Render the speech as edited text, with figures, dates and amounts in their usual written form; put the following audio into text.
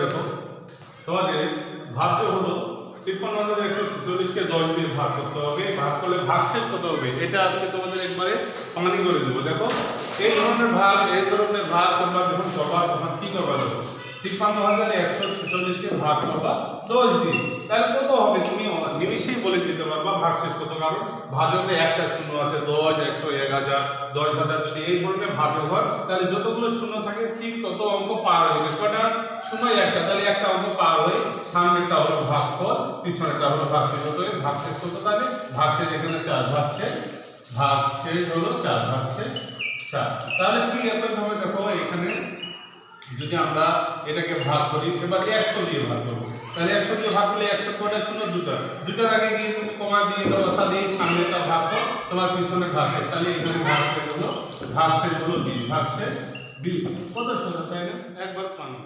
দেখো তোমাদের ভাজ্য হলো 53,146 কে 10 দিয়ে ভাগ করতে হবে। ভাগ করলে ভাগশেষ কত হবে এটা আজকে তোমাদের একবারে পানি করে দেবো। দেখো এই ধরনের ভাগ তোমরা যখন করবা তখন কি করবা? দেখো 53,146 কে ভাগ করবা 10 দিয়ে, তাহলে কত হবে তুমি নিমিষেই বলে দিতে পারবা ভাগশেষ কত। কারণ ভাজকে একটা শূন্য আছে, 10, 100, 1000, 10,000 যদি এই ধরনের ভাজক হয় তাহলে যতগুলো শূন্য থাকে ঠিক তত অঙ্ক পার হয়ে যাবে। কটা শূন্য? একটা, তাহলে একটা অঙ্ক পার হয়ে সামনেটা হলো ভাগফল, পিছনেটা হলো ভাগশেষ। অতএব ভাগশেষ কত? তাহলে ভাগশেষ এখানে 4, ভাগশেষ হলো 4, ভাগশেষ 4। তাহলে ঠিক একইভাবে দেখো এখানে যদি আমরা এটাকে ভাগ করি, এবার 100 দিয়ে ভাগ করবো, তাহলে 100 দিয়ে ভাগ করলে 100 কয়টা শূন্য? দুটার আগে গিয়ে তুমি কমা দিয়ে দাও, অর্থাৎ এই সামনেটা ভাগ কর, তোমার পিছনে ভাগশেষ। তাহলে এখানে ভাগশেষ হলো 20, ভাগশেষ 20। কত সুন্দর, তাই না? একবার পানি।